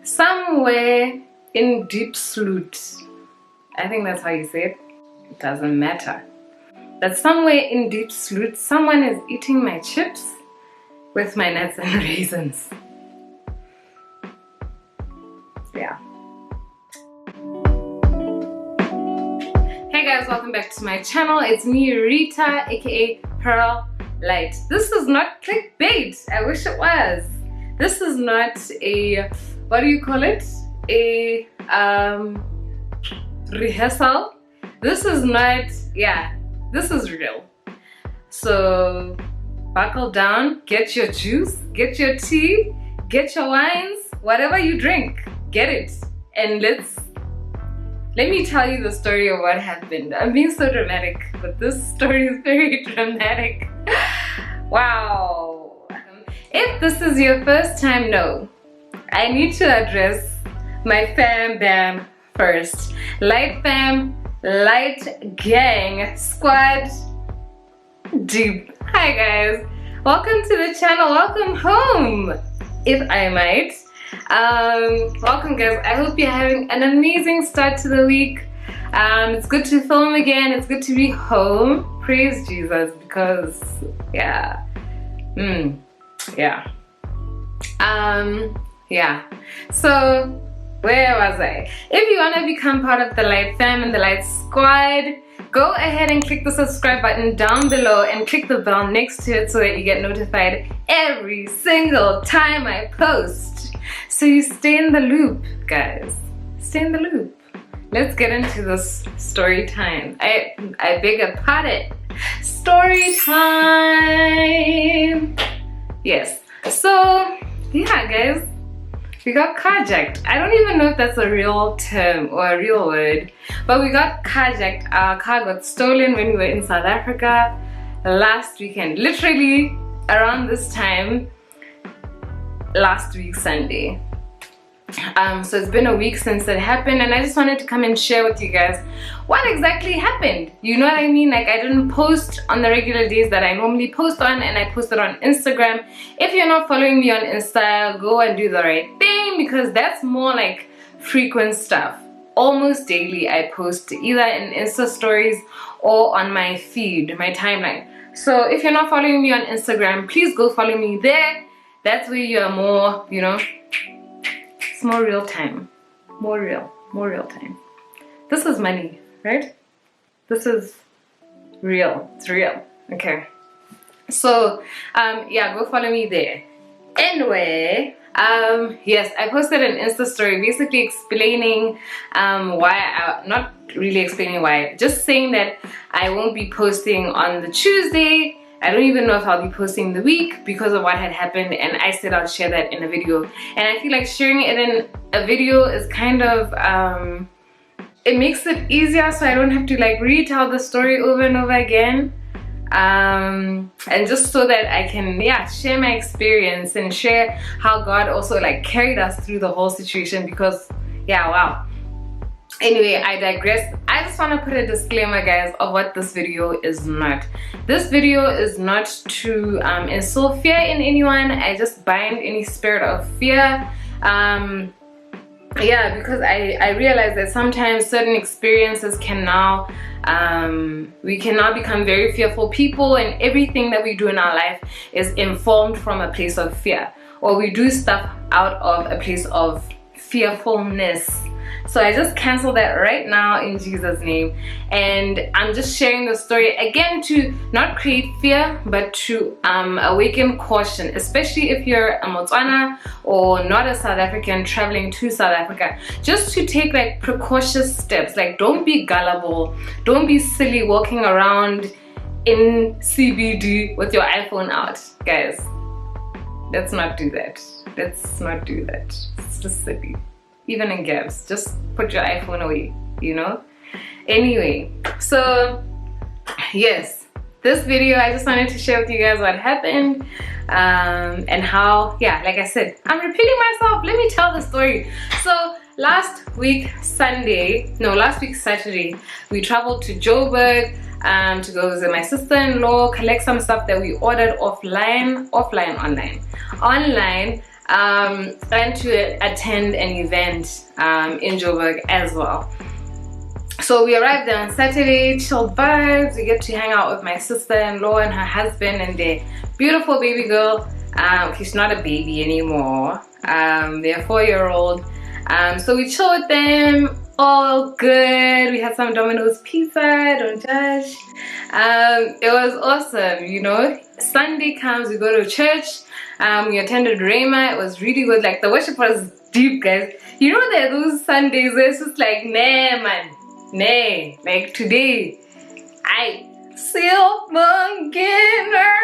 somewhere in deep sleep, I think that's how you say it, it doesn't matter, that somewhere in deep sleep someone is eating my chips with my nuts and raisins. Yeah. Hey guys, welcome back to my channel. It's me, Rita, aka Pearl Light. This is not clickbait. I wish it was. This is not a, what do you call it? A rehearsal. This is not, yeah, this is real. So buckle down, get your juice, get your tea, get your wines, whatever you drink, get it. And let me tell you the story of what happened. I'm being so dramatic, but this story is very dramatic. Wow. If this is your first time, no, I need to address my fam bam first. Light fam, light gang, squad deep. Hi guys, welcome to the channel, welcome home, if I might. Welcome guys, I hope you're having an amazing start to the week. It's good to film again, it's good to be home. Praise Jesus, because yeah, so where was I? If you want to become part of the Light fam and the Light squad, go ahead and click the subscribe button down below and click the bell next to it so that you get notified every single time I post, so you stay in the loop, guys. Stay in the loop. Let's get into this story time. I beg your pardon. Story time. Yes. So yeah guys, we got carjacked. I don't even know if that's a real term or a real word, but we got carjacked. Our car got stolen when we were in South Africa last weekend, literally around this time last week Sunday. So it's been a week since it happened, and I just wanted to come and share with you guys what exactly happened. You know what I mean? Like, I didn't post on the regular days that I normally post on, and I posted on Instagram. If you're not following me on Insta, go and do the right thing, because that's more like frequent stuff. Almost daily I post either in Insta stories or on my feed, my timeline. So if you're not following me on Instagram, please go follow me there. That's where you are more, you know, it's more real time, more real time. This is money, right? This is real, it's real. Okay, so yeah, go follow me there. Anyway, yes, I posted an Insta story basically explaining why, not really explaining why, just saying that I won't be posting on the Tuesday. I don't even know if I'll be posting the week because of what had happened, and I said I'll share that in a video. And I feel like sharing it in a video is kind of, it makes it easier, so I don't have to like retell the story over and over again. And just so that I can, yeah, share my experience and share how God also like carried us through the whole situation, because yeah, wow. Anyway, I digress. I just want to put a disclaimer, guys, of what this video is not. This video is not to instill fear in anyone. I just bind any spirit of fear. Yeah, because I realize that sometimes certain experiences can now, we can now become very fearful people, and everything that we do in our life is informed from a place of fear, or we do stuff out of a place of fearfulness. So I just cancel that right now in Jesus' name, and I'm just sharing the story again to not create fear, but to awaken caution, especially if you're a Botswana or not a South African traveling to South Africa, just to take like precautious steps. Like, don't be gullible, don't be silly walking around in CBD with your iPhone out, guys. Let's not do that. Let's not do that. It's just silly. Even in gaps, just put your iPhone away, you know. Anyway, so yes, this video I just wanted to share with you guys what happened, and how, yeah, like I said, I'm repeating myself. Let me tell the story. So last week Saturday, we traveled to Joburg to go visit my sister-in-law, collect some stuff that we ordered online. and to attend an event in Joburg as well. So we arrived there on Saturday, chilled vibes. We get to hang out with my sister-in-law and her husband and their beautiful baby girl. She's not a baby anymore. They're 4-year-old. So we chill with them, all good. We had some Domino's pizza, don't judge. It was awesome, you know. Sunday comes, we go to church. We attended Rhema. It was really good. Like, the worship was deep, guys. You know, there are those Sundays where it's just like, nah, man. Nah. Like, today, I still beginner.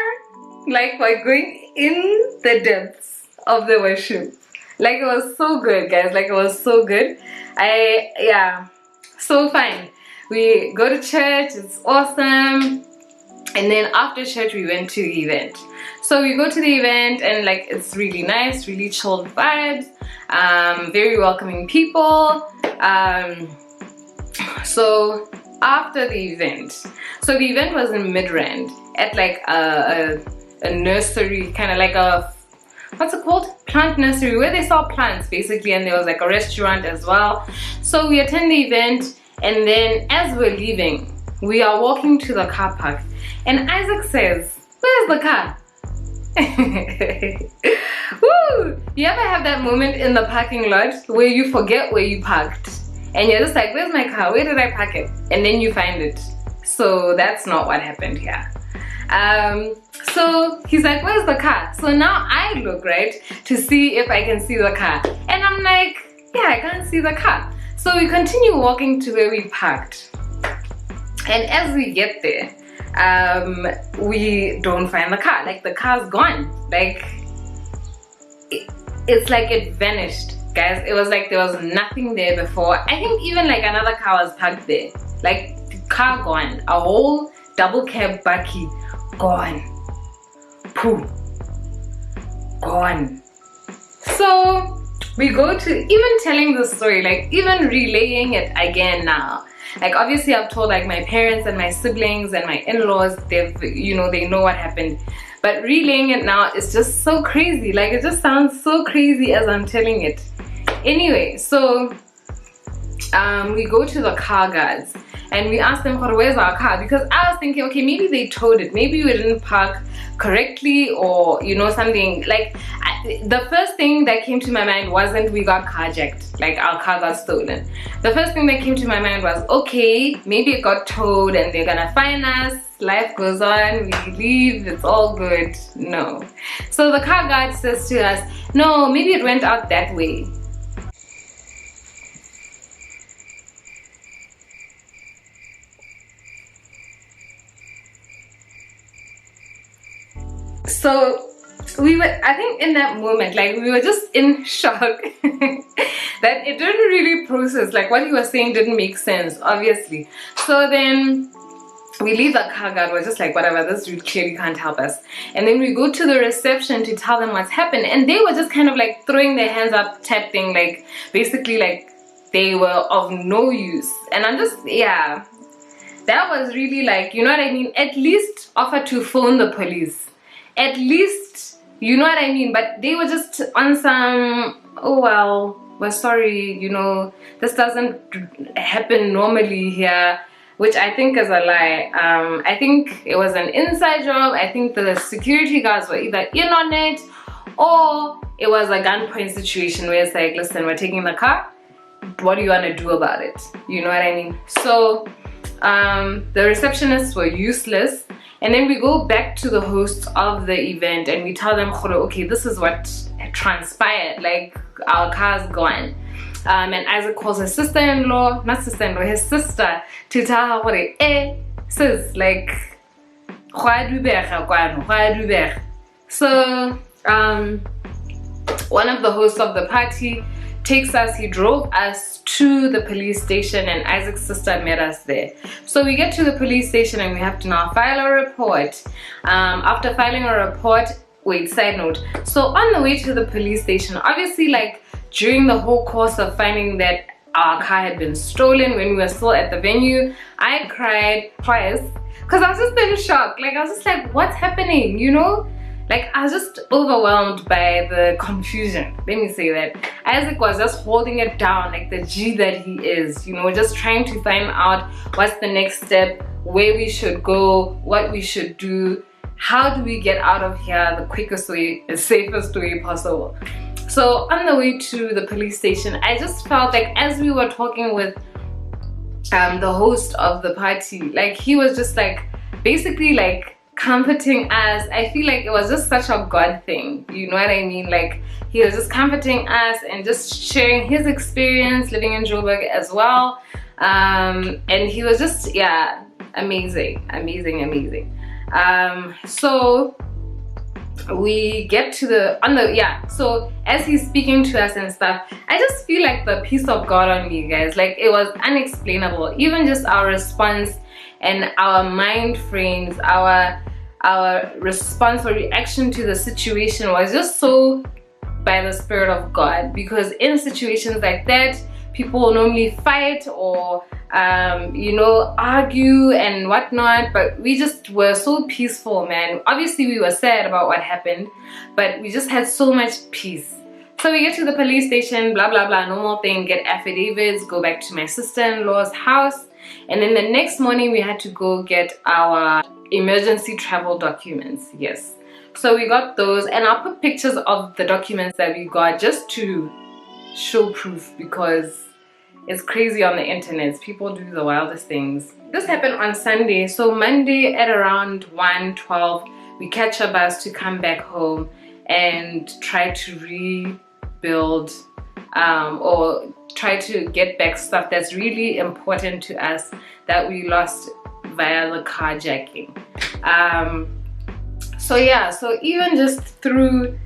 Like, we're going in the depths of the worship. Like, it was so good, guys. Like, it was so good. Yeah, so fine. We go to church. It's awesome. And then after church, we went to the event. So we go to the event and like it's really nice, really chilled vibes, very welcoming people. So after the event, so the event was in Midrand at like a nursery, kind of like a, what's it called? Plant nursery, where they sell plants basically, and there was like a restaurant as well. So we attend the event, and then as we're leaving, we are walking to the car park, and Isaac says, "Where's the car?" Woo! You ever have that moment in the parking lot where you forget where you parked and you're just like, where's my car? Where did I park it? And then you find it. So that's not what happened here. So he's like, where's the car? So now I look, right, to see if I can see the car. And I'm like, yeah, I can't see the car. So we continue walking to where we parked. And as we get there, we don't find the car. Like, the car's gone. Like, it's like it vanished, guys. It was like there was nothing there before. I think even like another car was parked there. Like, the car gone. A whole double cab bakkie gone. Pooh. Gone. So we go to even telling the story, like even relaying it again now. Like, obviously I've told like my parents and my siblings and my in-laws, they've, you know, they know what happened. But relaying it now is just so crazy. Like, it just sounds so crazy as I'm telling it. Anyway, so we go to the car guards and we ask them, where's our car? Because I was thinking, okay, maybe they towed it. Maybe we didn't park correctly, or, you know, something. Like, the first thing that came to my mind wasn't we got carjacked, like our car got stolen. The first thing that came to my mind was, okay, maybe it got towed and they're gonna find us. Life goes on, we leave, it's all good. No. So the car guard says to us, no, maybe it went out that way. So we were, I think in that moment, like, we were just in shock that it didn't really process, like what he was saying didn't make sense, obviously. So then we leave the car guard, we're just like, whatever, this dude clearly can't help us. And then we go to the reception to tell them what's happened, and they were just kind of like throwing their hands up type thing, like basically like they were of no use. And I'm just, yeah, that was really like, you know what I mean, at least offer to phone the police, at least, you know what I mean. But they were just on some, oh well, we're sorry, you know, this doesn't happen normally here, which I think is a lie. I think it was an inside job. I think the security guards were either in on it, or it was a gunpoint situation where it's like, listen, we're taking the car, what do you want to do about it? You know what I mean? So the receptionists were useless. And then we go back to the hosts of the event and we tell them, okay, this is what transpired, like our car's gone. And Isaac calls his sister-in-law, not sister-in-law, his sister, to tell her, sis, like, so one of the hosts of the party takes us, he drove us to the police station, and Isaac's sister met us there. So we get to the police station and we have to now file a report. After filing a report, wait, side note, so on the way to the police station, obviously, like, during the whole course of finding that our car had been stolen when we were still at the venue, I cried twice because I was just in shock. Like, I was just like, what's happening, you know? Like, I was just overwhelmed by the confusion. Let me say that. Isaac was just holding it down like the G that he is, you know, just trying to find out what's the next step, where we should go, what we should do, how do we get out of here the quickest way, the safest way possible. So on the way to the police station, I just felt like as we were talking with the host of the party, like he was just like basically like comforting us. I feel like it was just such a God thing, you know what I mean? Like he was just comforting us and just sharing his experience living in Joburg as well. And he was just, yeah, amazing. So we get to so as he's speaking to us and stuff, I just feel like the peace of God on me, guys. Like it was unexplainable. Even just our response and our mind frames, our response or reaction to the situation was just so by the Spirit of God. Because in situations like that, people normally fight or you know, argue and whatnot, but we just were so peaceful, man. Obviously we were sad about what happened, but we just had so much peace. So we get to the police station, blah blah blah, normal thing, get affidavits, go back to my sister-in-law's house, and then the next morning we had to go get our emergency travel documents. Yes, so we got those, and I'll put pictures of the documents that we got just to show proof, because it's crazy on the internet. People do the wildest things. This happened on Sunday, so Monday at around 1:12 we catch a bus to come back home and try to rebuild or try to get back stuff that's really important to us that we lost via the carjacking. So yeah, so even just through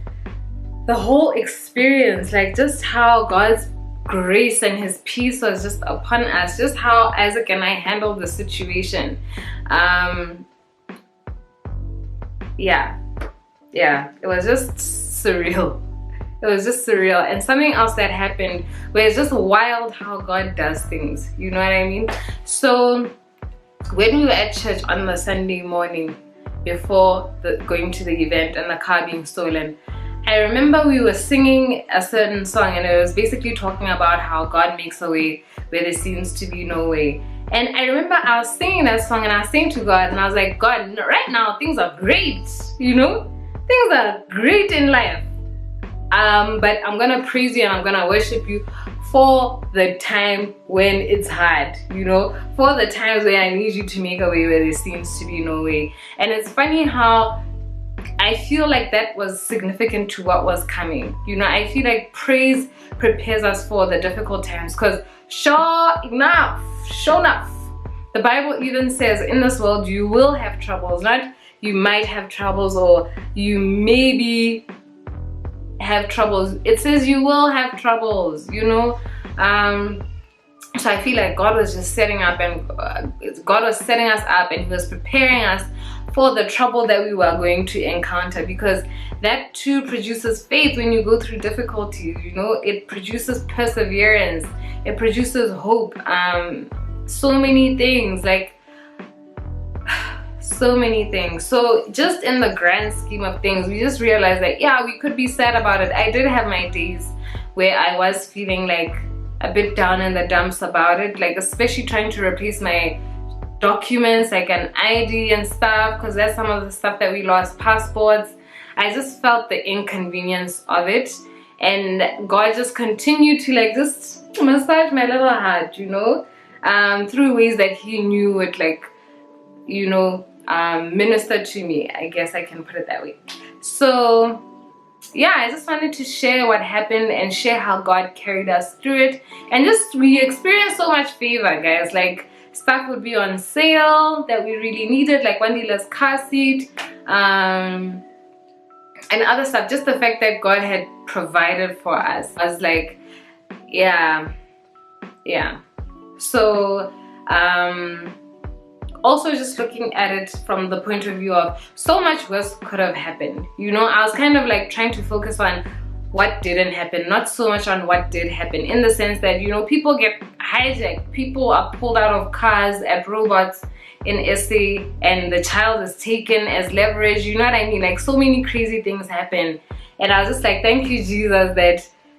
the whole experience, like just how God's grace and his peace was just upon us, just how Isaac and I handled the situation. Yeah, it was just surreal. It was just surreal. And something else that happened where it's just wild how God does things, you know what I mean? So when we were at church on the Sunday morning before going to the event and the car being stolen, I remember we were singing a certain song, and it was basically talking about how God makes a way where there seems to be no way. And I remember I was singing that song and I was saying to God, and I was like, God, right now things are great, you know? Things are great in life. But I'm gonna praise you and I'm gonna worship you for the time when it's hard, you know? For the times where I need you to make a way where there seems to be no way. And it's funny how I feel like that was significant to what was coming. You know, I feel like praise prepares us for the difficult times, because sure enough, the Bible even says in this world you will have troubles. Not you might have troubles or you maybe have troubles. It says you will have troubles, you know. So I feel like God was just setting up, and God was setting us up, and he was preparing us for the trouble that we were going to encounter, because that too produces faith. When you go through difficulties, you know, it produces perseverance, it produces hope, so many things, like so many things. So just in the grand scheme of things, we just realized that yeah, we could be sad about it. I did have my days where I was feeling like a bit down in the dumps about it, like especially trying to replace my documents like an ID and stuff, because that's some of the stuff that we lost, passports. I just felt the inconvenience of it, and God just continued to like just massage my little heart, you know, through ways that he knew would, like, you know, minister to me, I guess I can put it that way. So yeah, I just wanted to share what happened and share how God carried us through it. And just we experienced so much favor, guys. Like stuff would be on sale that we really needed, like Wandila's car seat, and other stuff. Just the fact that God had provided for us, I was like, yeah. So also just looking at it from the point of view of so much worse could have happened, you know. I was kind of like trying to focus on what didn't happen, not so much on what did happen, in the sense that, you know, people get hijacked, people are pulled out of cars at robots in SA and the child is taken as leverage, you know what I mean? Like, so many crazy things happen, and I was just like, thank you, Jesus,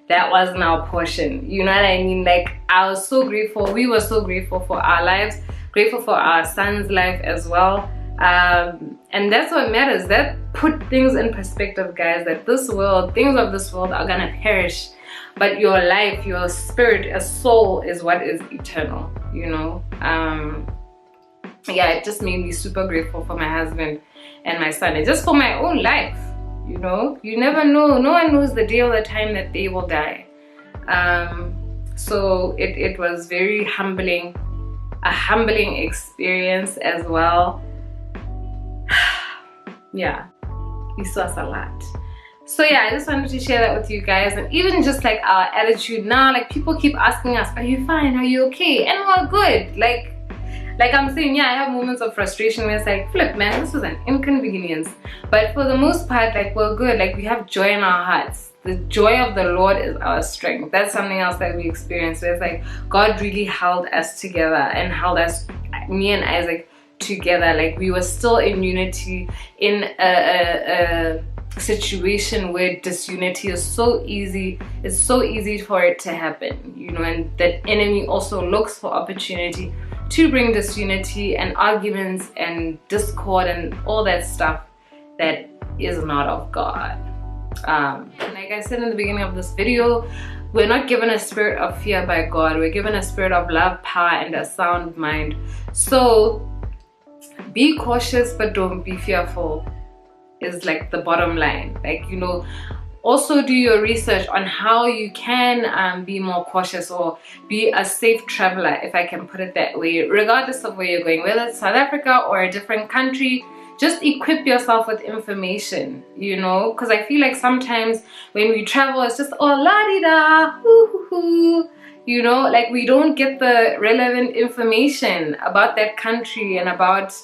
that wasn't our portion, you know what I mean? Like, I was so grateful. We were so grateful for our lives, grateful for our son's life as well. And that's what matters. That put things in perspective, guys, that this world, things of this world are gonna perish, but your life, your spirit, a soul is what is eternal, you know? Yeah, it just made me super grateful for my husband and my son, and just for my own life, you know? You never know. No one knows the day or the time that they will die. So it was very humbling, a humbling experience as well. Yeah, we saw us a lot. So yeah, I just wanted to share that with you guys. And even just like our attitude now, like people keep asking us, are you fine, are you okay? And we're good. Like I'm saying, yeah, I have moments of frustration where it's like, flip, man, this was an inconvenience. But for the most part, like, we're good. Like, we have joy in our hearts. The joy of the Lord is our strength. That's something else that we experienced. Where it's like God really held us together and held us, me and Isaac, together. Like, we were still in unity in a situation where disunity is so easy. It's so easy for it to happen, you know, and that enemy also looks for opportunity to bring disunity and arguments and discord and all that stuff that is not of God. Like I said in the beginning of this video, we're not given a spirit of fear by God. We're given a spirit of love, power, and a sound mind. So be cautious, but don't be fearful, is like the bottom line. Like, you know, also do your research on how you can be more cautious or be a safe traveler, if I can put it that way, regardless of where you're going, whether it's South Africa or a different country. Just equip yourself with information, you know, because I feel like sometimes when we travel, it's just, oh, la-di-da, hoo-hoo-hoo, you know, like we don't get the relevant information about that country and about,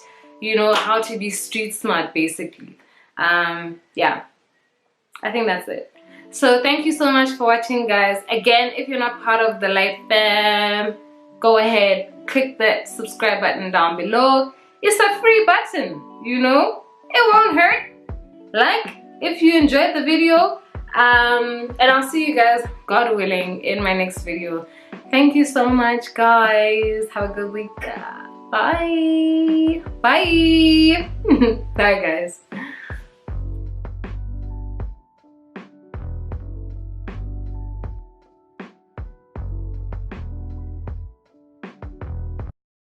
you know, how to be street smart, basically. Yeah, I think that's it. So thank you so much for watching, guys. Again, if you're not part of the Light Fam, go ahead, click that subscribe button down below. It's a free button, you know, it won't hurt. Like if you enjoyed the video, and I'll see you guys, God willing, in my next video. Thank you so much, guys. Have a good week. Bye. Bye. Bye, guys.